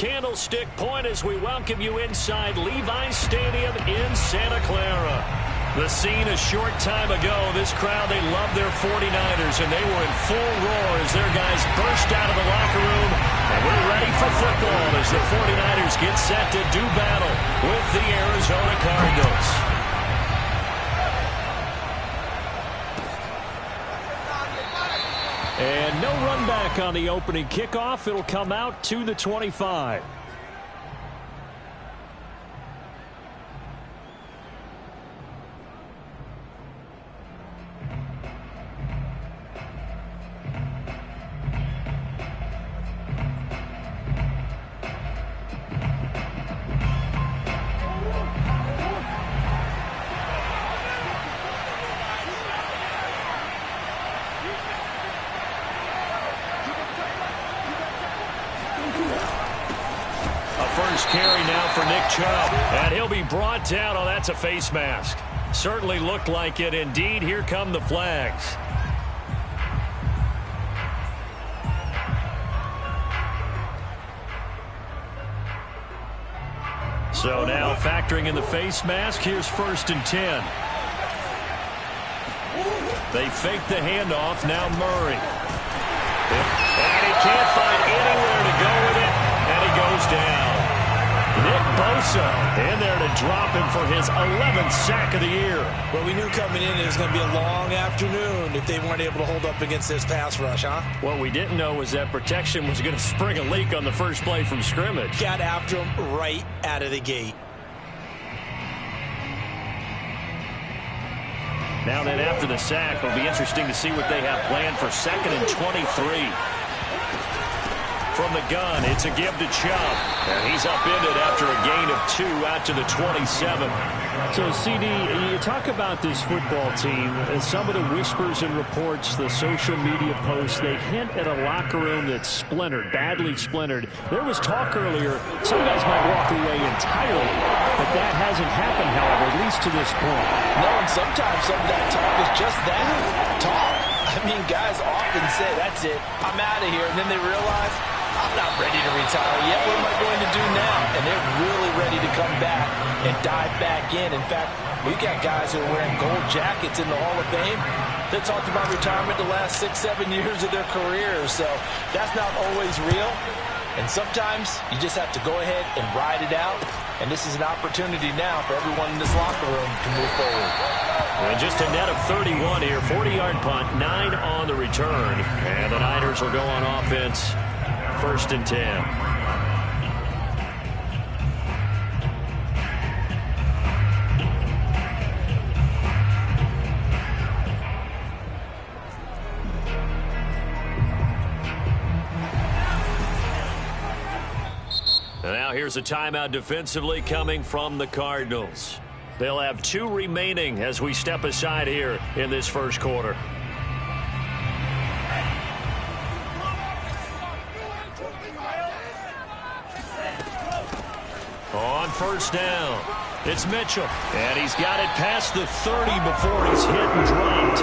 Candlestick Point as we welcome you inside Levi's Stadium in Santa Clara. The scene a short time ago, this crowd, they love their 49ers, and they were in full roar as their guys burst out of the locker room. And we're ready for football as the 49ers get set to do battle with the Arizona Cardinals. And no run back on the opening kickoff. It'll come out to the 25. Carry now for Nick Chubb, and he'll be brought down. Oh, that's a face mask. Certainly looked like it. Indeed, here come the flags. So now factoring in the face mask, here's 1st and 10. They fake the handoff, now Murray. And he can't find anywhere to go with it, and he goes down. Nick Bosa in there to drop him for his 11th sack of the year. Well, we knew coming in it was going to be a long afternoon if they weren't able to hold up against this pass rush, huh? What we didn't know was that protection was going to spring a leak on the first play from scrimmage. Got after him right out of the gate. Now then, after the sack, it'll be interesting to see what they have planned for 2nd and 23. From the gun, it's a give to Chubb. And he's upended after a gain of 2 out to the 27. So, CD, you talk about this football team, and some of the whispers and reports, the social media posts, they hint at a locker room that's splintered, badly splintered. There was talk earlier, some guys might walk away entirely, but that hasn't happened, however, at least to this point. No, and sometimes some of that talk is just that, talk. I mean, guys often say, that's it, I'm out of here, and then they realize, I'm not ready to retire yet. What am I going to do now? And they're really ready to come back and dive back in. In fact, we got guys who are wearing gold jackets in the Hall of Fame that talked about retirement the last 6-7 years of their careers. So that's not always real. And sometimes you just have to go ahead and ride it out. And this is an opportunity now for everyone in this locker room to move forward. And just a net of 31 here. 40-yard punt, 9 on the return. And the Niners will go on offense. 1st and 10. And now here's a timeout defensively coming from the Cardinals. They'll have 2 remaining as we step aside here in this first quarter. On 1st down, it's Mitchell. And he's got it past the 30 before he's hit and dropped.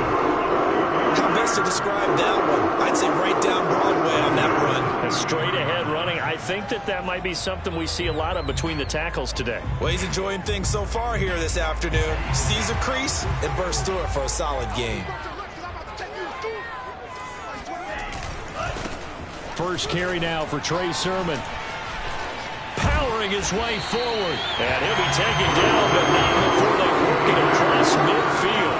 How best to describe that one? I'd say right down Broadway on that run. A straight ahead running. I think that might be something we see a lot of between the tackles today. Well, he's enjoying things so far here this afternoon. Sees a crease and bursts through it for a solid game. First carry now for Trey Sermon. Powering his way forward. And he'll be taken down, but not before they work it across midfield.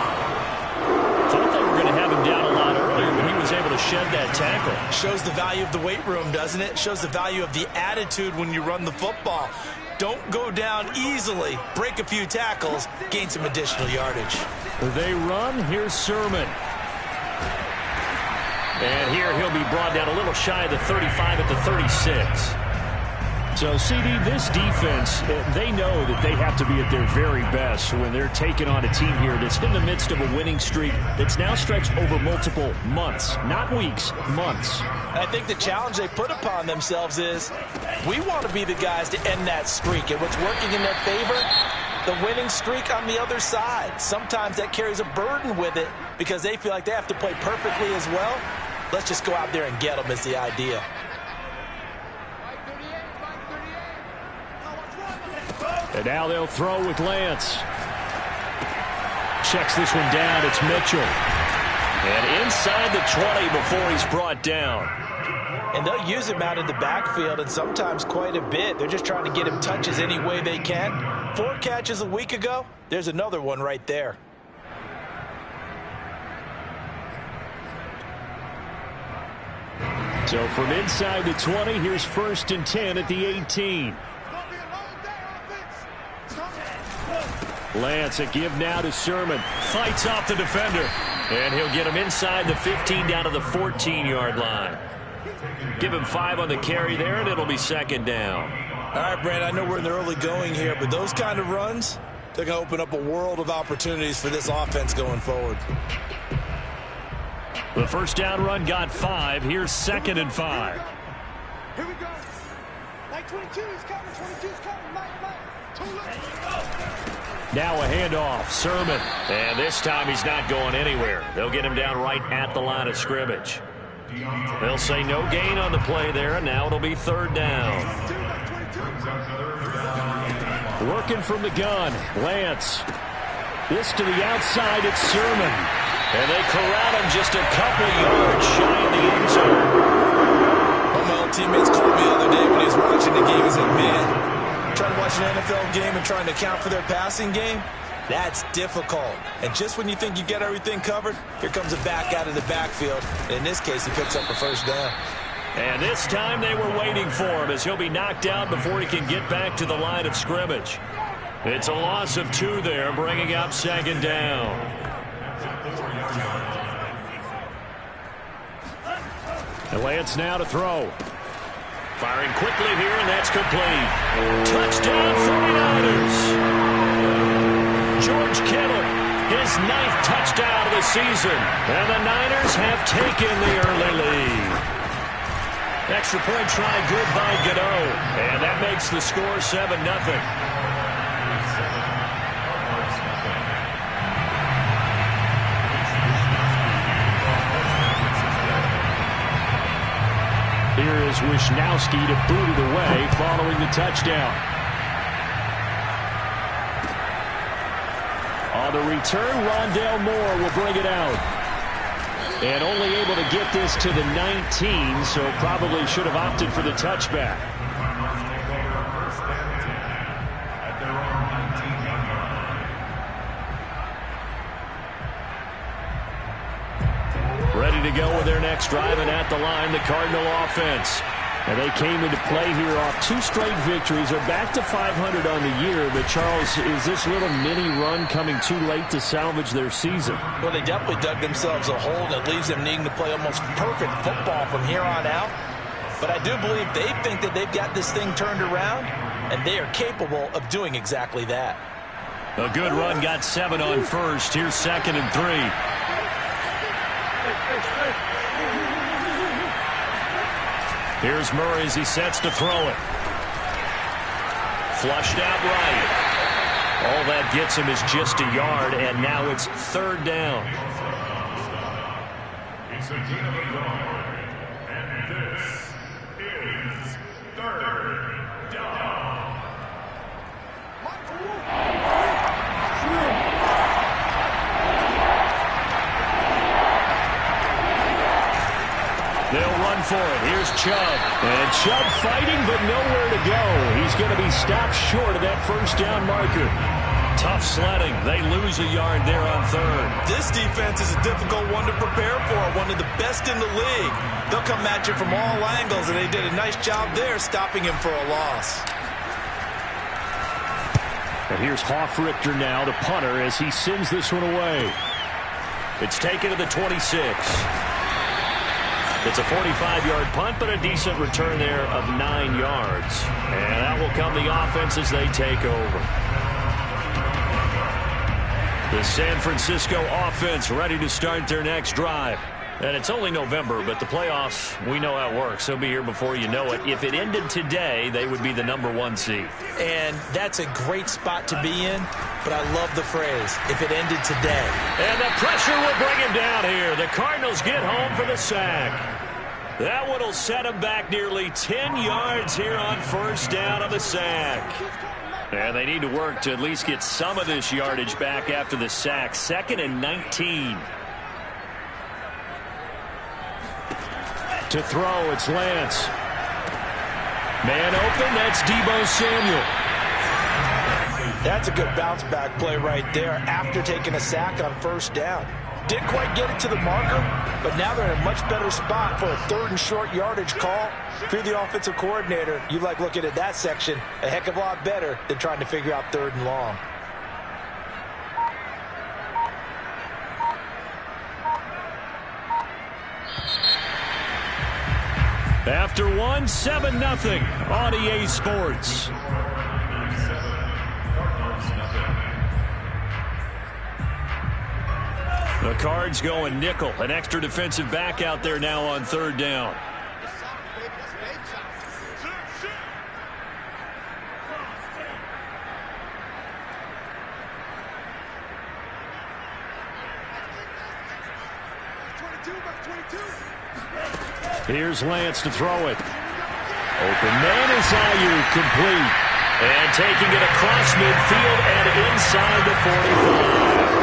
Thought they were going to have him down a lot earlier, but he was able to shed that tackle. Shows the value of the weight room, doesn't it? Shows the value of the attitude when you run the football. Don't go down easily. Break a few tackles. Gain some additional yardage. They run. Here's Sermon. And here he'll be brought down a little shy of the 35 at the 36. So, CD, this defense, they know that they have to be at their very best when they're taking on a team here that's in the midst of a winning streak that's now stretched over multiple months, not weeks, months. I think the challenge they put upon themselves is we want to be the guys to end that streak. And what's working in their favor, the winning streak on the other side. Sometimes that carries a burden with it because they feel like they have to play perfectly as well. Let's just go out there and get them is the idea. And now they'll throw with Lance. Checks this one down. It's Mitchell. And inside the 20 before he's brought down. And they'll use him out in the backfield, and sometimes quite a bit. They're just trying to get him touches any way they can. 4 catches a week ago. There's another one right there. So from inside the 20, here's 1st and 10 at the 18. Lance, a give now to Sermon. Fights off the defender. And he'll get him inside the 15 down to the 14-yard line. Give him 5 on the carry there, and it'll be 2nd down. All right, Brand, I know we're in the early going here, but those kind of runs, they're going to open up a world of opportunities for this offense going forward. The first down run got 5. Here's 2nd and 5. Here we go. Like 22 is coming. 22 is coming. Mike. Now a handoff. Sermon. And this time he's not going anywhere. They'll get him down right at the line of scrimmage. They'll say no gain on the play there, and now it'll be 3rd down. Working from the gun. Lance. This to the outside. It's Sermon. And they corral him just a couple yards shy of the end zone. One of my old teammates called me the other day when he was watching the game. He said, man, trying to watch an NFL game and trying to account for their passing game, that's difficult. And just when you think you get everything covered, here comes a back out of the backfield. And in this case, he picks up a 1st down. And this time they were waiting for him as he'll be knocked down before he can get back to the line of scrimmage. It's a loss of 2 there, bringing up 2nd down. And Lance now to throw. Firing quickly here, and that's complete. Touchdown 49ers. George Kittle, his 9th touchdown of the season. And the Niners have taken the early lead. Extra point try good by Godot. And that makes the score 7-0. Here is Wisnowski to boot it away following the touchdown. On the return, Rondale Moore will bring it out. And only able to get this to the 19, so probably should have opted for the touchback. Ready to go with their next drive, and at the line, the Cardinal offense. And they came into play here off 2 straight victories. They're back to 500 on the year. But, Charles, is this little mini run coming too late to salvage their season? Well, they definitely dug themselves a hole that leaves them needing to play almost perfect football from here on out. But I do believe they think that they've got this thing turned around, and they are capable of doing exactly that. A good run got 7 on 1st. Here's 2nd and 3. Here's Murray as he sets to throw it. Flushed out right. All that gets him is just a yard, and now it's 3rd down. It's a gain of a yard, and this is 3rd down. They'll run for it. Here's Chubb. And Chubb fighting, but nowhere to go. He's going to be stopped short of that 1st down marker. Tough sledding. They lose a yard there on 3rd. This defense is a difficult one to prepare for, one of the best in the league. They'll come at you from all angles, and they did a nice job there stopping him for a loss. And here's Hoffrichter now, the punter, as he sends this one away. It's taken to the 26. It's a 45-yard punt, but a decent return there of 9 yards. And that will come the offense as they take over. The San Francisco offense ready to start their next drive. And it's only November, but the playoffs, we know how it works. They'll be here before you know it. If it ended today, they would be the #1 seed. And that's a great spot to be in, but I love the phrase, if it ended today. And the pressure will bring him down here. The Cardinals get home for the sack. That one will set him back nearly 10 yards here on 1st down of the sack. And they need to work to at least get some of this yardage back after the sack. 2nd and 19. To throw, it's Lance. Man open, that's Deebo Samuel. That's a good bounce back play right there after taking a sack on 1st down. Didn't quite get it to the marker, but now they're in a much better spot for a 3rd and short yardage call. If you're the offensive coordinator, you like looking at that section a heck of a lot better than trying to figure out 3rd and long. After 7-0 on EA Sports. The Cards going nickel. An extra defensive back out there now on 3rd down. Here's Lance to throw it. Open man is Ayuk, complete. And taking it across midfield and inside the 45.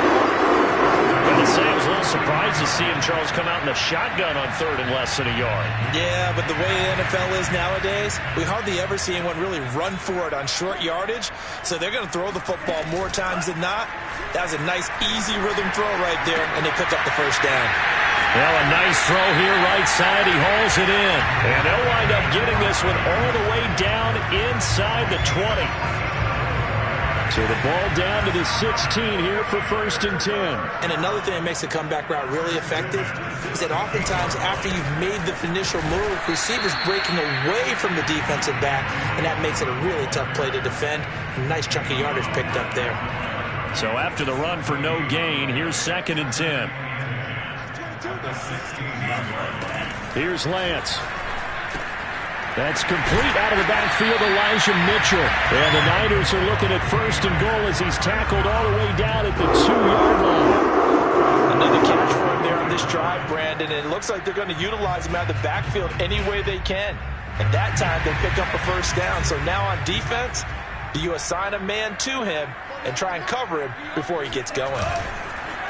Gotta say, I was a little surprised to see him, Charles, come out in the shotgun on 3rd and less than a yard. Yeah, but the way the NFL is nowadays, we hardly ever see anyone really run for it on short yardage. So they're going to throw the football more times than not. That was a nice, easy rhythm throw right there, and they pick up the 1st down. Well, a nice throw here right side. He hauls it in. And they'll wind up getting this one all the way down inside the 20. So the ball down to the 16 here for 1st and 10. And another thing that makes the comeback route really effective is that oftentimes after you've made the initial move, receivers breaking away from the defensive back, and that makes it a really tough play to defend. A nice chunk of yardage picked up there. So after the run for no gain, here's 2nd and 10. Here's Lance. That's complete out of the backfield, Elijah Mitchell. And the Niners are looking at 1st and goal as he's tackled all the way down at the 2-yard line. Another catch for him there on this drive, Brandon. And it looks like they're going to utilize him out of the backfield any way they can. And that time they pick up a 1st down. So now on defense, do you assign a man to him and try and cover him before he gets going?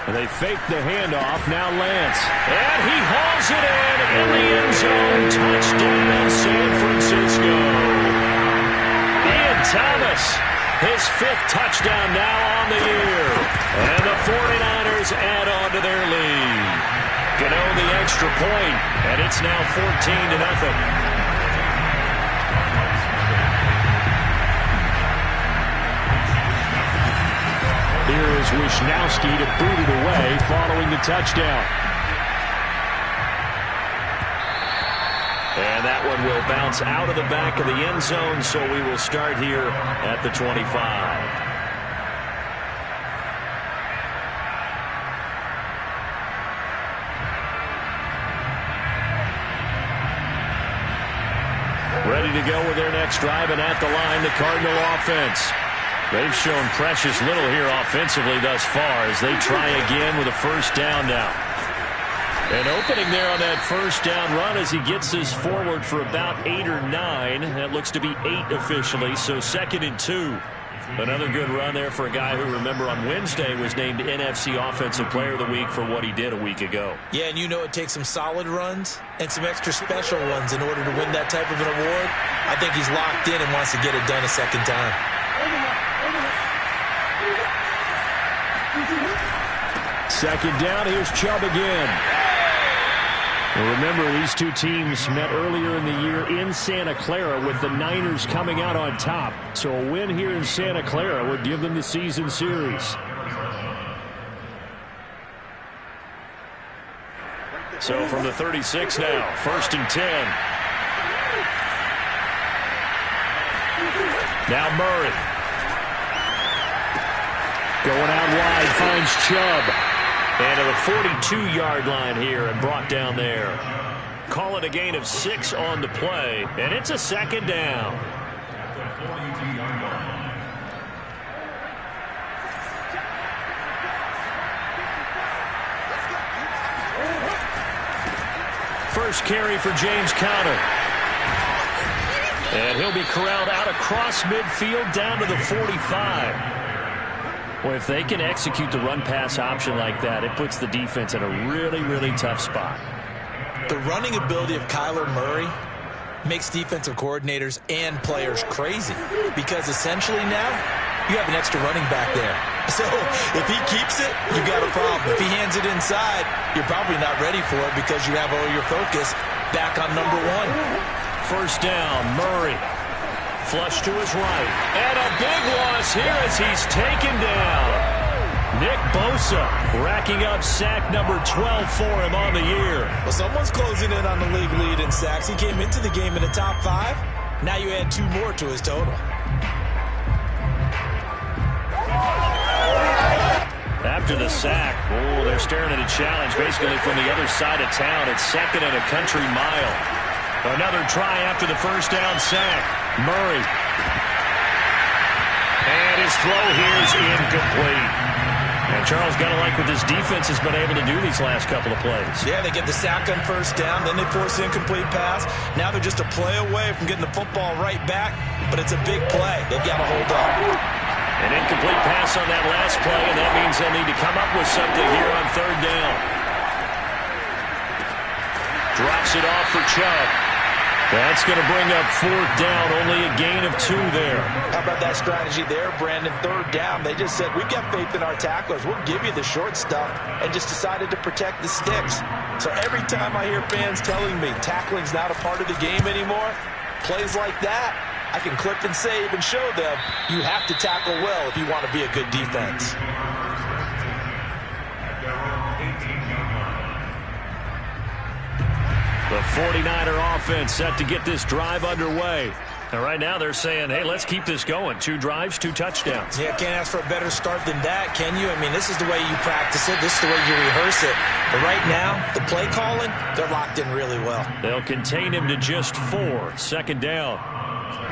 They fake the handoff. Now Lance. And he hauls it in the end zone. Touchdown, San Francisco. Ian Thomas, his 5th touchdown now on the year. And the 49ers add on to their lead. Gano the extra point, and it's now 14-0. Here is Wisnowski to boot it away following the touchdown. And that one will bounce out of the back of the end zone, so we will start here at the 25. Ready to go with their next drive, and at the line, the Cardinal offense. They've shown precious little here offensively thus far as they try again with a 1st down now. An opening there on that 1st down run as he gets this forward for about 8 or 9. That looks to be 8 officially, so 2nd and 2. Another good run there for a guy who, remember, on Wednesday was named NFC Offensive Player of the Week for what he did a week ago. Yeah, and you know it takes some solid runs and some extra special ones in order to win that type of an award. I think he's locked in and wants to get it done a 2nd time. 2nd down, here's Chubb again. Well, remember, these two teams met earlier in the year in Santa Clara with the Niners coming out on top. So a win here in Santa Clara would give them the season series. So from the 36 now, 1st and 10. Now Murray. Going out wide, finds Chubb. And to the 42-yard line here and brought down there. Call it a gain of 6 on the play, and it's a 2nd down. First carry for James Conner. And he'll be corralled out across midfield down to the 45. Well, if they can execute the run-pass option like that, it puts the defense in a really, really tough spot. The running ability of Kyler Murray makes defensive coordinators and players crazy because essentially now you have an extra running back there. So if he keeps it, you've got a problem. If he hands it inside, you're probably not ready for it because you have all your focus back on number one. First down, Murray. Flush to his right. And a big loss here as he's taken down. Nick Bosa racking up sack number 12 for him on the year. Well, someone's closing in on the league lead in sacks. He came into the game in the top 5. Now you add 2 more to his total. After the sack, they're staring at a challenge basically from the other side of town. It's second and a country mile. Another try after the first down sack. Murray. And his throw here is incomplete. And Charles, got to like what this defense has been able to do these last couple of plays. Yeah, they get the sack on first down, then they force the incomplete pass. Now they're just a play away from getting the football right back, but it's a big play. They've got to hold up. An incomplete pass on that last play, and that means they'll need to come up with something here on third down. Drops it off for Chubb. That's going to bring up fourth down, only a gain of 2 there. How about that strategy there, Brandon? Third down, they just said, we've got faith in our tacklers. We'll give you the short stuff, and just decided to protect the sticks. So every time I hear fans telling me tackling's not a part of the game anymore, plays like that, I can clip and save and show them you have to tackle well if you want to be a good defense. The 49er offense set to get this drive underway. And right now they're saying, hey, let's keep this going. 2 drives, 2 touchdowns. Yeah, can't ask for a better start than that, can you? I mean, this is the way you practice it. This is the way you rehearse it. But right now, the play calling, they're locked in really well. They'll contain him to just 4. Second down.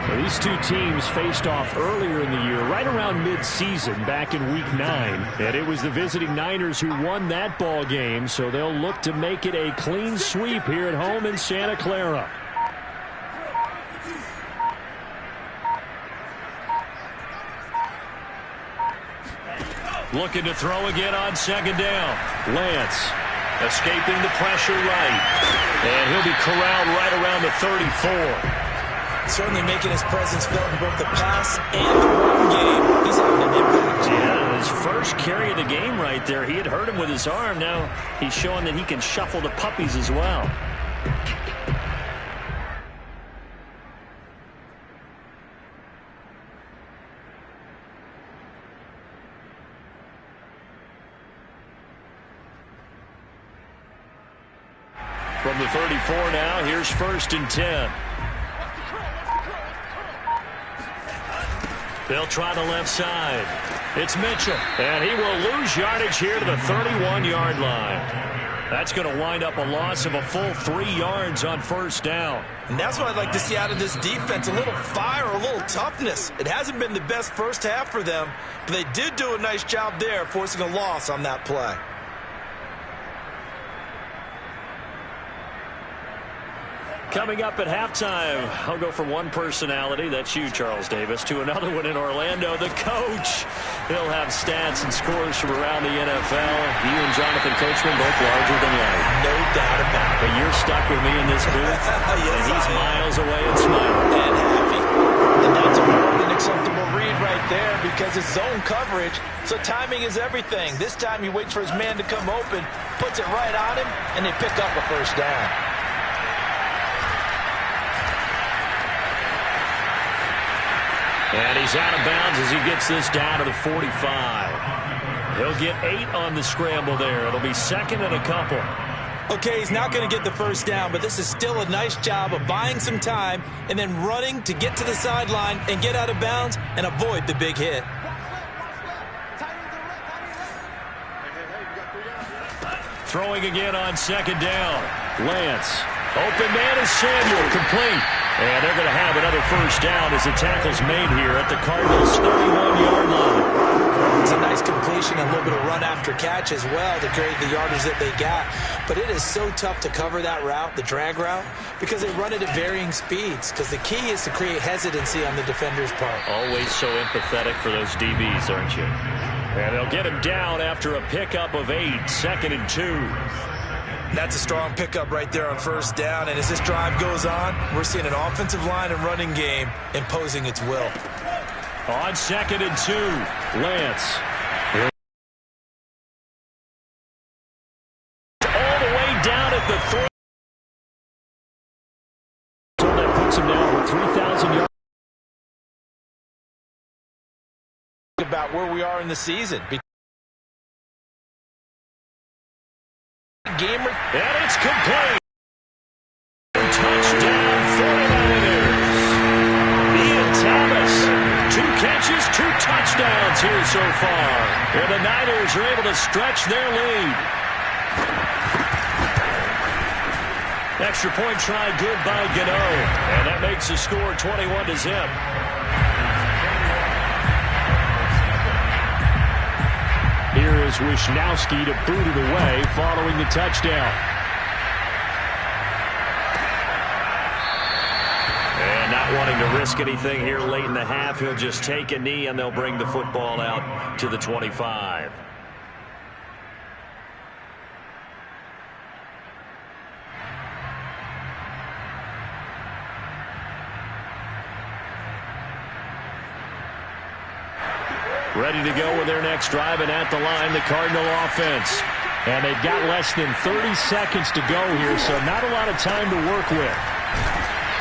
Well, these 2 teams faced off earlier in the year, right around mid-season, back in Week 9. And it was the visiting Niners who won that ball game, so they'll look to make it a clean sweep here at home in Santa Clara. Looking to throw again on second down. Lance escaping the pressure right. And he'll be corralled right around the 34. Certainly making his presence felt in both the pass and the run game. He's having an impact. Yeah, his first carry of the game right there. He had hurt him with his arm. Now he's showing that he can shuffle the puppies as well. From the 34 now, here's 1st and 10. They'll try the left side. It's Mitchell. And he will lose yardage here to the 31-yard line. That's going to wind up a loss of a full 3 yards on first down. And that's what I'd like to see out of this defense. A little fire, a little toughness. It hasn't been the best first half for them, but they did do a nice job there forcing a loss on that play. Coming up at halftime, I'll go from one personality, that's you, Charles Davis, to another one in Orlando, the coach. He'll have stats and scores from around the NFL. You and Jonathan Coachman both larger than life. No doubt about it. But you're stuck with me in this booth, yes, and he's miles away and smiling. And happy. And that's a more than acceptable read right there because it's zone coverage, so timing is everything. This time he waits for his man to come open, puts it right on him, and they pick up a first down. And he's out of bounds as he gets this down to the 45. He'll get 8 on the scramble there. It'll be second and a couple. Okay, he's not going to get the first down, but this is still a nice job of buying some time and then running to get to the sideline and get out of bounds and avoid the big hit. Throwing again on second down. Lance Open man is Samuel, complete. And they're going to have another first down as the tackle's made here at the Cardinals' 31-yard line. It's a nice completion and a little bit of run after catch as well to create the yardage that they got. But it is so tough to cover that route, the drag route, because they run it at varying speeds. Because the key is to create hesitancy on the defender's part. Always so empathetic for those DBs, aren't you? And they'll get him down after a pickup of 8, 2nd and 2. That's a strong pickup right there on first down. And as this drive goes on, we're seeing an offensive line and running game imposing its will. On 2nd and 2, Lance. All the way down at the 3. So that puts him down for 3,000 yards. About where we are in the season. And it's complete. Touchdown 49ers. Ian Thomas, 2 catches, 2 touchdowns here so far. And the Niners are able to stretch their lead. Extra point try good by Gano. And that makes the score 21-0. Here is Wisnowski to boot it away following the touchdown. And not wanting to risk anything here late in the half, he'll just take a knee and they'll bring the football out to the 25. Ready to go with their next drive, and at the line, the Cardinal offense. And they've got less than 30 seconds to go here, so not a lot of time to work with.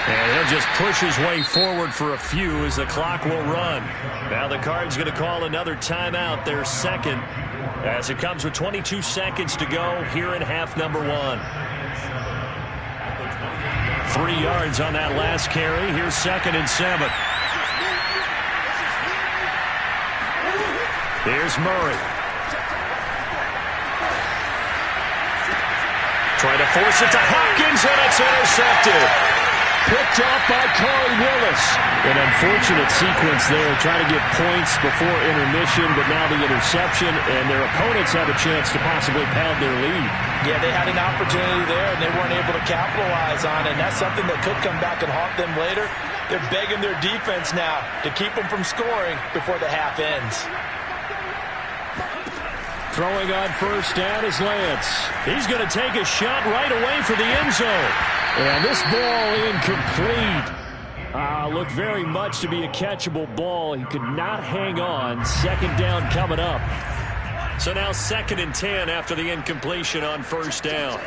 And he'll just push his way forward for a few as the clock will run. Now the Cards going to call another timeout, their second, as it comes with 22 seconds to go here in half number 1. 3 yards on that last carry. Here's 2nd and 7. Here's Murray. Trying to force it to Hopkins, and it's intercepted. Picked off by Corey Willis. An unfortunate sequence there, trying to get points before intermission, but now the interception, and their opponents have a chance to possibly pad their lead. Yeah, they had an opportunity there, and they weren't able to capitalize on it, and that's something that could come back and haunt them later. They're begging their defense now to keep them from scoring before the half ends. Throwing on first down is Lance. He's going to take a shot right away for the end zone. And this ball incomplete. Looked very much to be a catchable ball. He could not hang on. 2nd down coming up. So now 2nd and 10 after the incompletion on first down.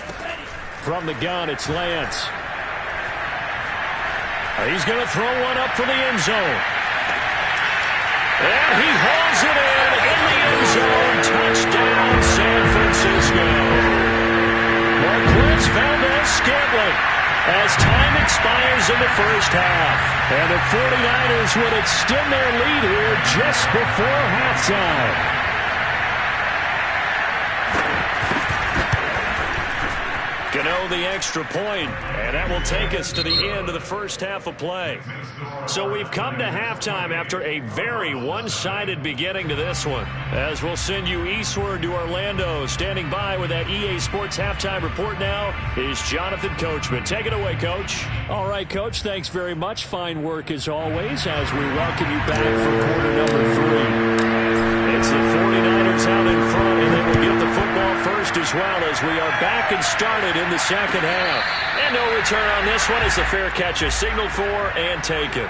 From the gun, it's Lance. He's going to throw one up for the end zone. And he hauls it in the end zone. Touchdown, San Francisco. Marquez Valdez-Scantling as time expires in the first half. And the 49ers would extend their lead here just before halftime. Gano the extra point, and that will take us to the end of the first half of play. So we've come to halftime after a very one-sided beginning to this one. As we'll send you eastward to Orlando. Standing by with that EA Sports halftime report now is Jonathan Coachman. Take it away, Coach. All right, Coach, thanks very much. Fine work as always as we welcome you back for quarter number 3. It's the 49ers out in front, and they will get the football first as well as we are back and started in the second half. And no return on this one as the fair catch is signaled for and taken.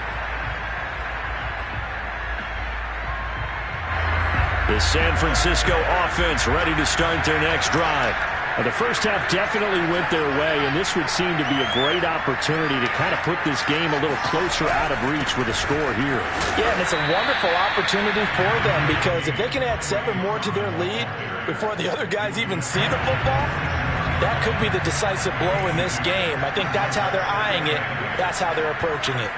The San Francisco offense ready to start their next drive. The first half definitely went their way, and this would seem to be a great opportunity to kind of put this game a little closer out of reach with a score here. Yeah, and it's a wonderful opportunity for them because if they can add 7 more to their lead before the other guys even see the football, that could be the decisive blow in this game. I think that's how they're eyeing it. That's how they're approaching it.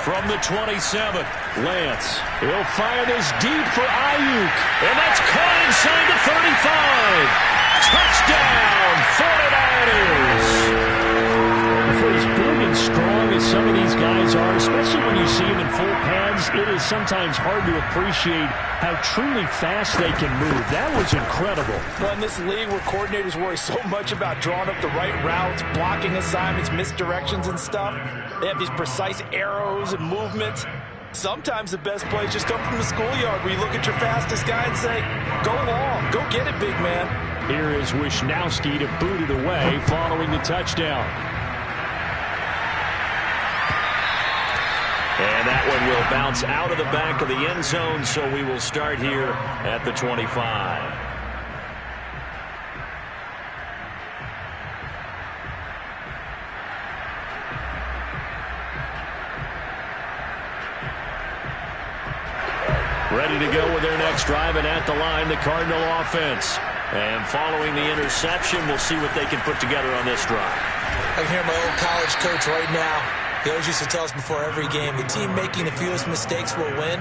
From the 27, Lance. He'll fire this deep for Ayuk. And that's caught inside the 35. Touchdown! full pads, it is sometimes hard to appreciate how truly fast they can move. That was incredible. Well, in this league where coordinators worry so much about drawing up the right routes, blocking assignments, misdirections and stuff, they have these precise arrows and movements. Sometimes the best plays just come from the schoolyard where you look at your fastest guy and say, go long, go get it, big man. Here is Wisnowski to boot it away following the touchdown. And that one will bounce out of the back of the end zone, so we will start here at the 25. Ready to go with their next drive, and at the line, the Cardinal offense. And following the interception, we'll see what they can put together on this drive. I can hear my old college coach right now. He always used to tell us before every game, the team making the fewest mistakes will win.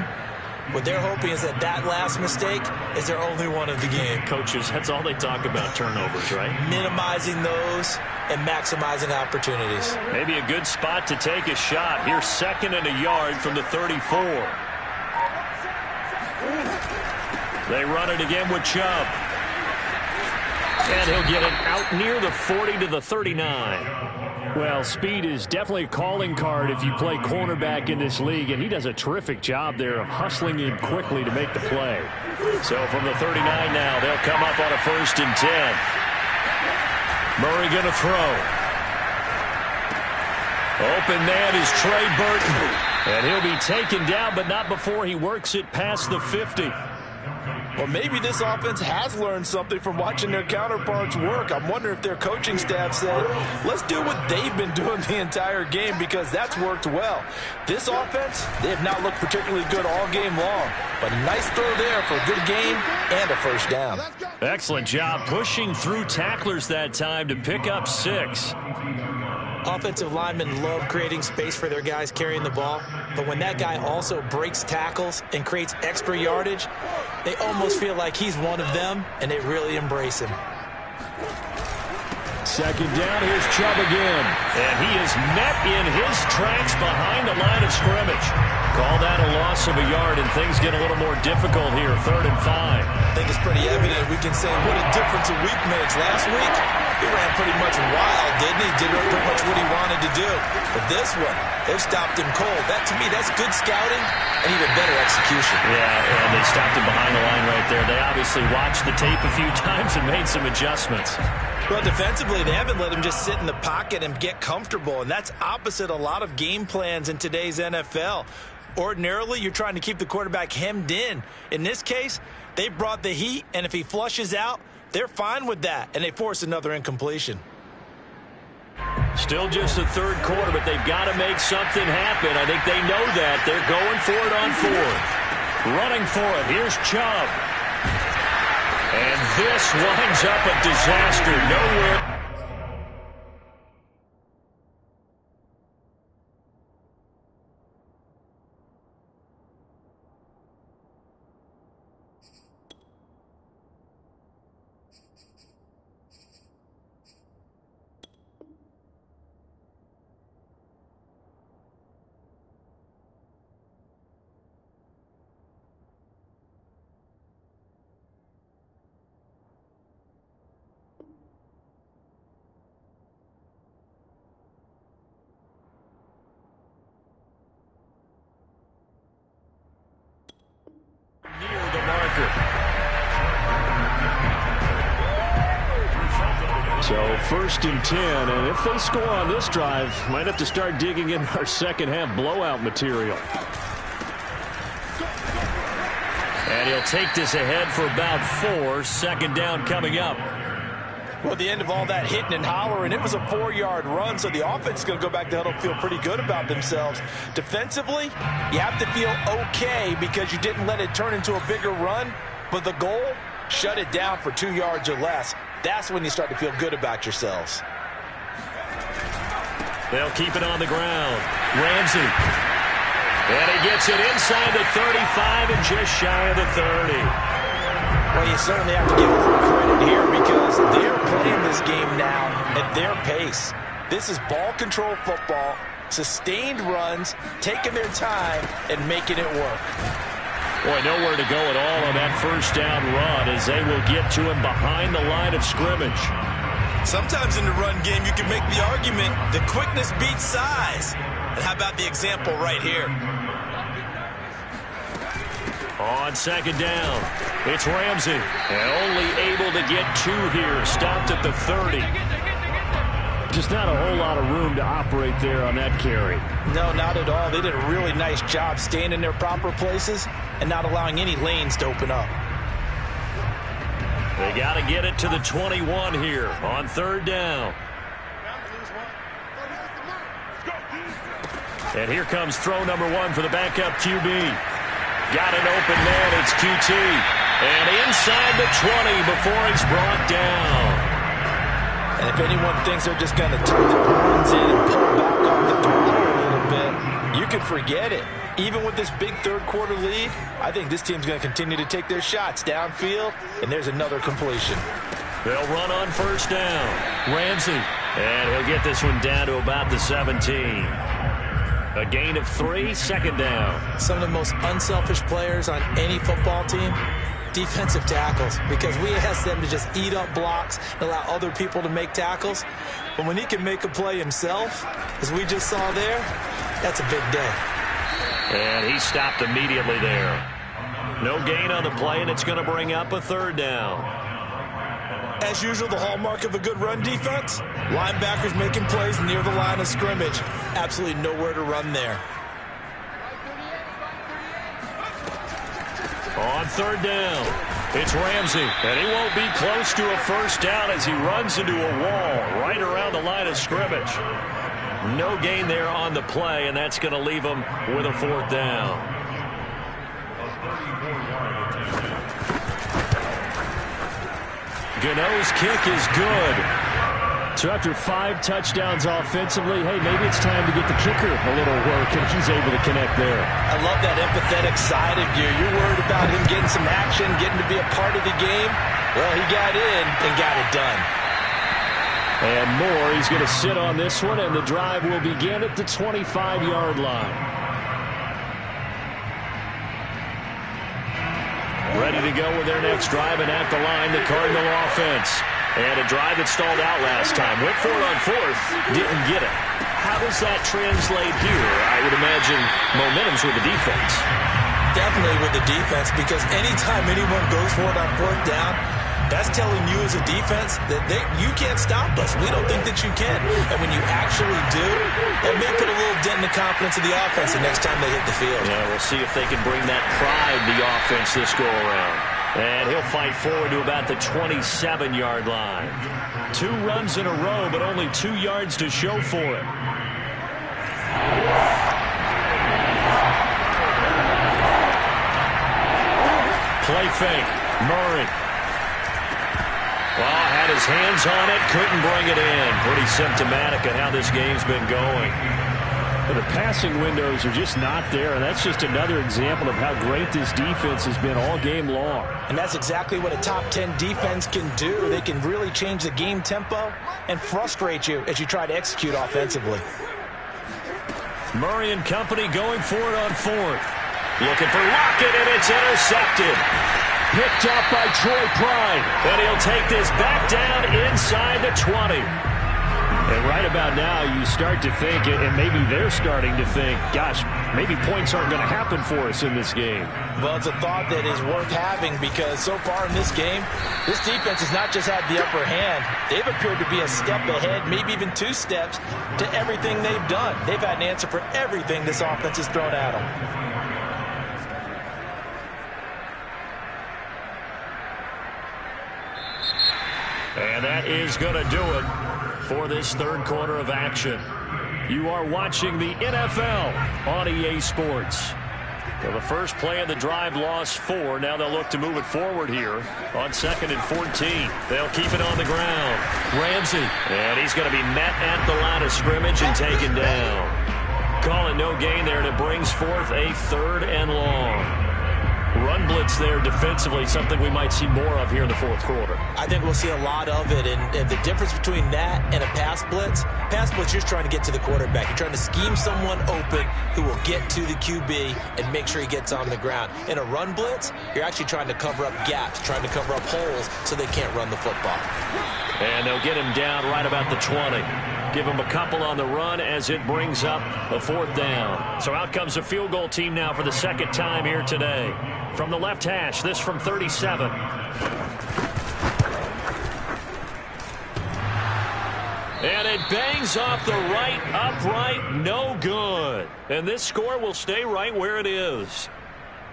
What they're hoping is that that last mistake is their only one of the game. Coaches, that's all they talk about, turnovers, right? Minimizing those and maximizing opportunities. Maybe a good spot to take a shot. Here's 2nd and a yard from the 34. They run it again with Chubb. And he'll get it out near the 40 to the 39. Well, speed is definitely a calling card if you play cornerback in this league, and he does a terrific job there of hustling in quickly to make the play. So from the 39 now, they'll come up on a 1st and 10. Murray going to throw. Open man is Trey Burton. And he'll be taken down, but not before he works it past the 50. Well, maybe this offense has learned something from watching their counterparts work. I'm wondering if their coaching staff said, let's do what they've been doing the entire game, because that's worked well. This offense, they have not looked particularly good all game long, but a nice throw there for a good game and a 1st down. Excellent job pushing through tacklers that time to pick up 6. Offensive linemen love creating space for their guys carrying the ball, but when that guy also breaks tackles and creates extra yardage, they almost feel like he's one of them, and they really embrace him. 2nd down, here's Chubb again. And he is met in his tracks behind the line of scrimmage. Call that a loss of a yard, and things get a little more difficult here, 3rd and 5. I think it's pretty evident. We can say what a difference a week makes. Last week, he ran pretty much wild, didn't he? Did pretty much what he wanted to do. But this one, they've stopped him cold. That, to me, that's good scouting and even better execution. Yeah, and they stopped him behind the line right there. They obviously watched the tape a few times and made some adjustments. Well, defensively, they haven't let him just sit in the pocket and get comfortable, and that's opposite a lot of game plans in today's NFL. Ordinarily, you're trying to keep the quarterback hemmed in. In this case, they brought the heat, and if he flushes out, they're fine with that, and they force another incompletion. Still just the 3rd quarter, but they've got to make something happen. I think they know that. They're going for it on 4th. Running for it. Here's Chubb. And this winds up a disaster. Nowhere. Near the marker. So 1st and 10, and if they score on this drive, might have to start digging in our second half blowout material. And he'll take this ahead for about 4. 2nd down coming up. Well, at the end of all that hitting and hollering, it was a 4-yard run, so the offense is going to go back to huddle, feel pretty good about themselves. Defensively, you have to feel okay because you didn't let it turn into a bigger run, but the goal, shut it down for 2 yards or less. That's when you start to feel good about yourselves. They'll keep it on the ground. Ramsey. And he gets it inside the 35 and just shy of the 30. Well, you certainly have to give a little credit here because they're playing this game now at their pace. This is ball control football. sustained runs, taking their time, and making it work. Boy, nowhere to go at all on that first down run as they will get to him behind the line of scrimmage. Sometimes in the run game, you can make the argument that quickness beats size. And how about the example right here? On second down, it's Ramsey. And only able to get 2 here. Stopped at the 30. Just not a whole lot of room to operate there on that carry. No, not at all. They did a really nice job staying in their proper places and not allowing any lanes to open up. They got to get it to the 21 here on third down. And here comes throw number 1 for the backup QB. Got an open man. It's QT. And inside the 20 before he's brought down. And if anyone thinks they're just going to turn their horns in and pull back on the throttle a little bit, you can forget it. Even with this big third-quarter lead, I think this team's going to continue to take their shots downfield, and there's another completion. They'll run on first down. Ramsey. And he'll get this one down to about the 17. A gain of 3, second down. Some of the most unselfish players on any football team, defensive tackles, because we ask them to just eat up blocks and allow other people to make tackles. But when he can make a play himself, as we just saw there, that's a big day. And he stopped immediately there. No gain on the play, and it's going to bring up a third down. As usual, the hallmark of a good run defense, linebackers making plays near the line of scrimmage. Absolutely nowhere to run there. On third down, it's Ramsey, and he won't be close to a first down as he runs into a wall right around the line of scrimmage. No gain there on the play, and that's going to leave him with a fourth down. Gano's kick is good. So after 5 touchdowns offensively, hey, maybe it's time to get the kicker a little work, and he's able to connect there. I love that empathetic side of you. You're worried about him getting some action, getting to be a part of the game. Well, he got in and got it done. And Moore, he's going to sit on this one, and the drive will begin at the 25-yard line. Ready to go with their next drive, and at the line, the Cardinal offense. And a drive that stalled out last time. Went for it on fourth, didn't get it. How does that translate here? I would imagine momentum's with the defense. Definitely with the defense, because anytime anyone goes for it on fourth down, that's telling you as a defense that you can't stop us. We don't think that you can. And when you actually do, it may put a little dent in the confidence of the offense the next time they hit the field. Yeah, we'll see if they can bring that pride to the offense this go-around. And he'll fight forward to about the 27-yard line. 2 runs in a row, but only 2 yards to show for it. Play fake. Murray. Well, had his hands on it, couldn't bring it in. Pretty symptomatic of how this game's been going. The passing windows are just not there, and that's just another example of how great this defense has been all game long. And that's exactly what a top 10 defense can do. They can really change the game tempo and frustrate you as you try to execute offensively. Murray and company going for it on fourth. Looking for Lockett, and it's intercepted. Picked up by Troy Pride. And he'll take this back down inside the 20. And right about now, you start to think, and maybe they're starting to think, gosh, maybe points aren't going to happen for us in this game. Well, it's a thought that is worth having because so far in this game, this defense has not just had the upper hand. They've appeared to be a step ahead, maybe even 2 steps to everything they've done. They've had an answer for everything this offense has thrown at them. And that is going to do it for this third quarter of action. You are watching the NFL on EA Sports. Well, the first play of the drive lost 4. Now they'll look to move it forward here on 2nd and 14. They'll keep it on the ground. Ramsey, and he's going to be met at the line of scrimmage and taken down. Call it no gain there, and it brings forth a 3rd and long. Run blitz there defensively, something we might see more of here in the fourth quarter. I think we'll see a lot of it, and the difference between that and a pass blitz, you're trying to get to the quarterback. You're trying to scheme someone open who will get to the QB and make sure he gets on the ground. In a run blitz, you're actually trying to cover up gaps, trying to cover up holes so they can't run the football. And they'll get him down right about the 20. Give him a couple on the run as it brings up a fourth down. So out comes the field goal team now for the second time here today. From the left hash, this from 37. And it bangs off the right upright, no good. And this score will stay right where it is.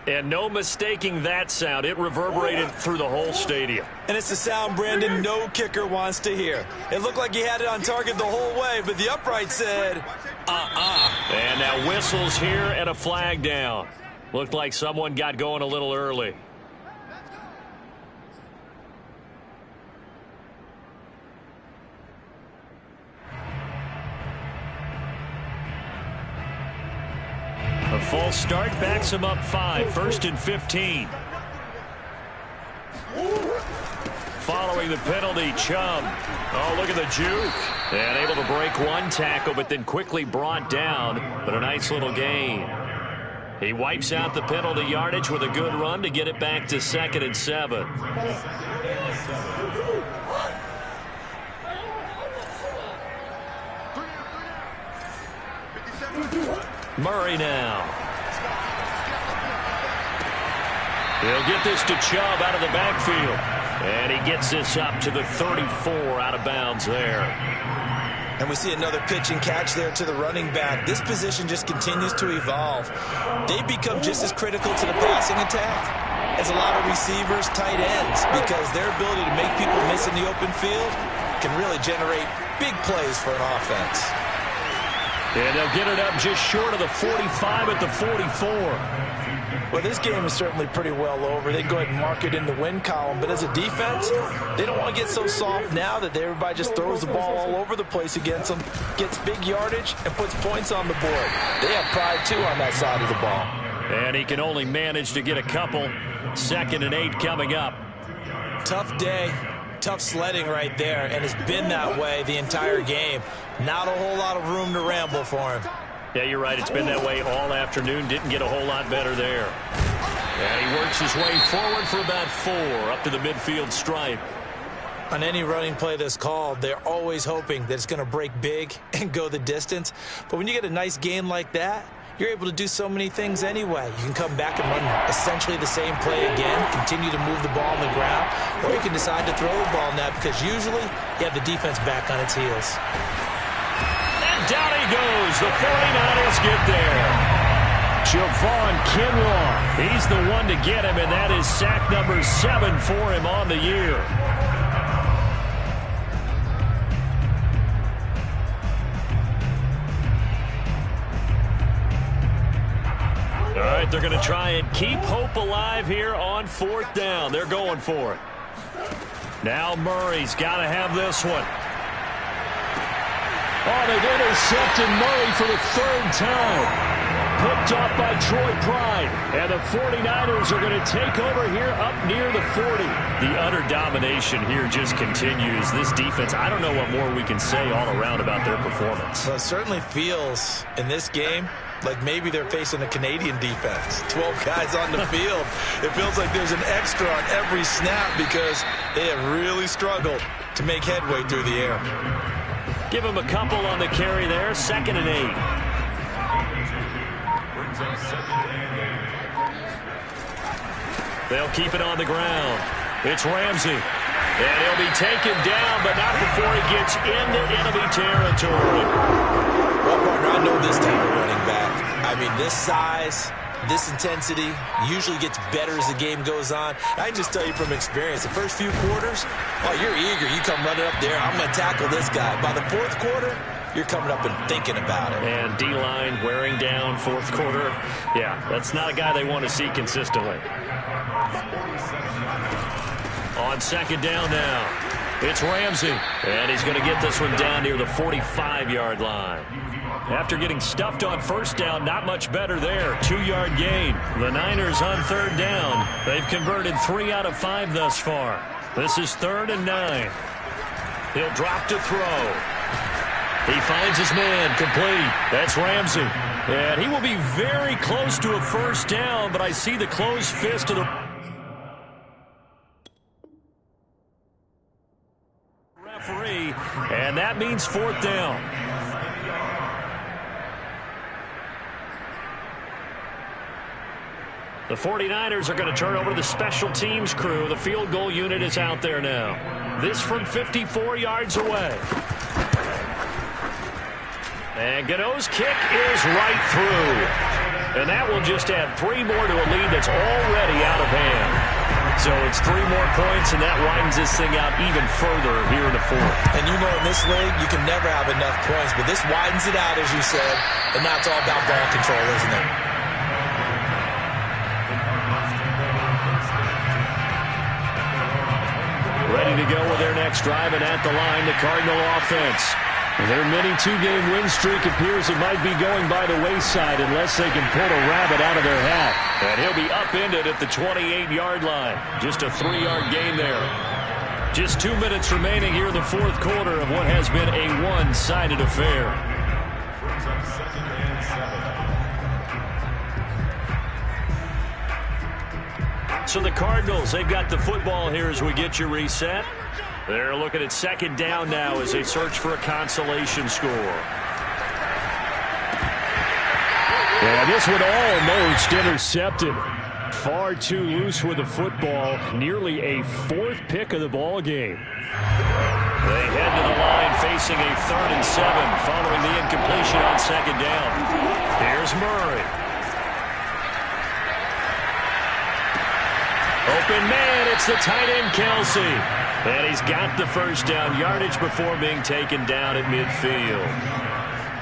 And no mistaking that sound. It reverberated through the whole stadium. And it's the sound, Brandon, no kicker wants to hear. It looked like he had it on target the whole way, but the upright said, And now whistles here and a flag down. Looked like someone got going a little early. A false start backs him up 5. 1st and 15. Following the penalty, Chubb. Oh, look at the juke. And able to break one tackle, but then quickly brought down. But a nice little gain. He wipes out the penalty yardage with a good run to get it back to 2nd and 7. Murray now. He'll get this to Chubb out of the backfield. And he gets this up to the 34 out of bounds there. And we see another pitch and catch there to the running back. This position just continues to evolve. They become just as critical to the passing attack as a lot of receivers, tight ends, because their ability to make people miss in the open field can really generate big plays for an offense. And they'll get it up just short of the 45 at the 44. Well, this game is certainly pretty well over. They go ahead and mark it in the win column. But as a defense, they don't want to get so soft now that everybody just throws the ball all over the place against them, gets big yardage, and puts points on the board. They have pride, too, on that side of the ball. And he can only manage to get a couple. 2nd and 8 coming up. Tough day. Tough sledding right there, and it's been that way the entire game. Not a whole lot of room to ramble for him. Yeah, you're right. It's been that way all afternoon. Didn't get a whole lot better there. And he works his way forward for about 4 up to the midfield stripe. On any running play that's called, they're always hoping that it's going to break big and go the distance. But when you get a nice game like that, you're able to do so many things anyway. You can come back and run essentially the same play again, continue to move the ball on the ground, or you can decide to throw the ball now because usually you have the defense back on its heels. And down he goes. The 49ers get there. Javon Kinlaw, he's the one to get him, and that is sack number 7 for him on the year. All right, they're going to try and keep hope alive here on 4th down. They're going for it. Now Murray's got to have this one. Oh, they've intercepted Murray for the 3rd time. Picked off by Troy Pride. And the 49ers are going to take over here up near the 40. The utter domination here just continues. This defense, I don't know what more we can say all around about their performance. Well, it certainly feels in this game like maybe they're facing a Canadian defense. 12 guys on the field. It feels like there's an extra on every snap because they have really struggled to make headway through the air. Give him a couple on the carry there. 2nd and 8. They'll keep it on the ground. It's Ramsey. And he'll be taken down, but not before he gets into enemy territory. Well, partner, I know this type of running back. I mean, this size, this intensity usually gets better as the game goes on. I can just tell you from experience, the first few quarters, oh, you're eager. You come running up there, I'm going to tackle this guy. By the 4th quarter, you're coming up and thinking about it. And D-line wearing down 4th quarter. Yeah, that's not a guy they want to see consistently. On 2nd down now. It's Ramsey, and he's going to get this one down near the 45-yard line. After getting stuffed on first down, not much better there. 2-yard gain. The Niners on third down. They've converted 3 out of 5 thus far. This is 3rd and 9. He'll drop to throw. He finds his man, complete. That's Ramsey. And he will be very close to a first down, but I see the closed fist of the referee, and that means 4th down. The 49ers are going to turn over to the special teams crew. The field goal unit is out there now. This from 54 yards away. And Gano's kick is right through. And that will just add 3 more to a lead that's already out of hand. So it's 3 more points, and that widens this thing out even further here in the 4th. And you know in this league, you can never have enough points, but this widens it out, as you said, and now it's all about ball control, isn't it? Ready to go with their next drive, and at the line, the Cardinal offense. Their mini 2-game win streak appears it might be going by the wayside unless they can pull a rabbit out of their hat. And he'll be upended at the 28-yard line. Just a 3-yard gain there. Just 2 minutes remaining here in the 4th quarter of what has been a one-sided affair. So the Cardinals, they've got the football here as we get you reset. They're looking at 2nd down now as they search for a consolation score. And this one almost intercepted. Far too loose with the football. Nearly a 4th pick of the ball game. They head to the line facing a 3rd and 7 following the incompletion on 2nd down. Here's Murray. Open man, it's the tight end Kelsey. And he's got the first down yardage before being taken down at midfield.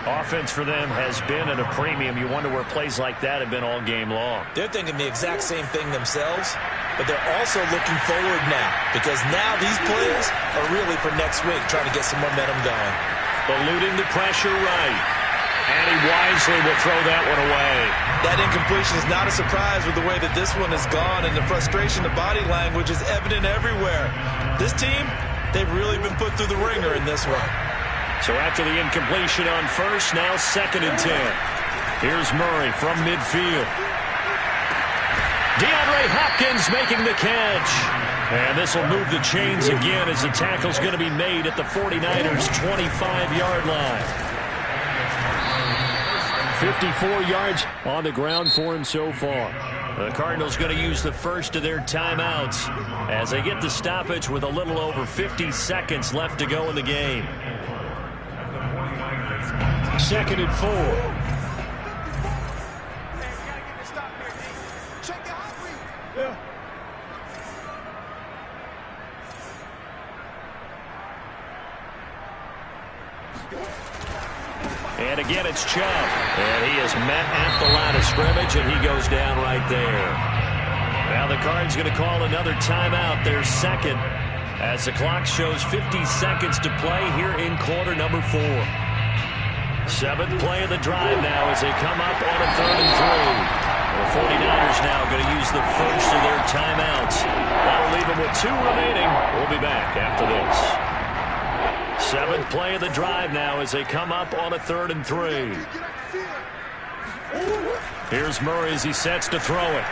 Offense for them has been at a premium. You wonder where plays like that have been all game long. They're thinking the exact same thing themselves, but they're also looking forward now because now these plays are really for next week, trying to get some momentum going. Eluding the pressure right. And he wisely will throw that one away. That incompletion is not a surprise with the way that this one has gone, and the frustration, the body language is evident everywhere. This team, they've really been put through the ringer in this one. So after the incompletion on first, now 2nd and 10. Here's Murray from midfield. DeAndre Hopkins making the catch. And this will move the chains again as the tackle's going to be made at the 49ers' 25-yard line. 54 yards on the ground for him so far. The Cardinals going to use the first of their timeouts as they get the stoppage with a little over 50 seconds left to go in the game. 2nd and 4. And again, it's Chubb. And he is met at the line of scrimmage, and he goes down right there. Now the Cards going to call another timeout, their 2nd, as the clock shows 50 seconds to play here in quarter number 4. 7th play of the drive now as they come up on a 3rd and 3. The 49ers now going to use the first of their timeouts. That'll leave them with 2 remaining. We'll be back after this. 7th play of the drive now as they come up on a 3rd and 3. Here's Murray as he sets to throw it.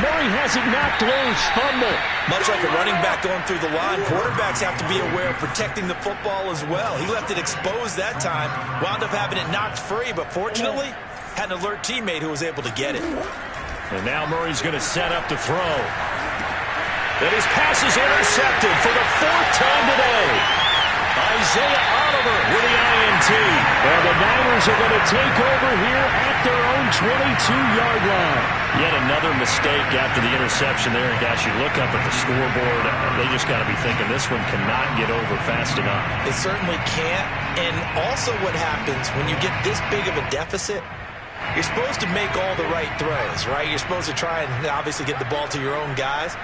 Murray has it knocked loose. Fumble. Much like a running back going through the line, quarterbacks have to be aware of protecting the football as well. He left it exposed that time, wound up having it knocked free, but fortunately had an alert teammate who was able to get it. And now Murray's going to set up to throw. And his pass is intercepted for the 4th time today. Isaiah Oliver with the INT. And the Niners are going to take over here at their own 22-yard line. Yet another mistake after the interception there. And gosh, you look up at the scoreboard, they just got to be thinking this one cannot get over fast enough. It certainly can't. And also what happens when you get this big of a deficit, you're supposed to make all the right throws, right? You're supposed to try and obviously get the ball to your own guys.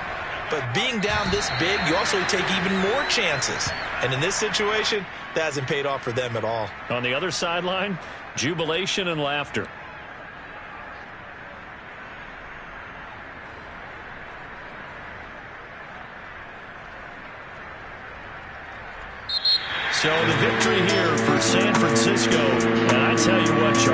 But being down this big, you also take even more chances. And in this situation, that hasn't paid off for them at all. On the other sideline, jubilation and laughter. So the victory here for San Francisco. And I tell you what, Charles.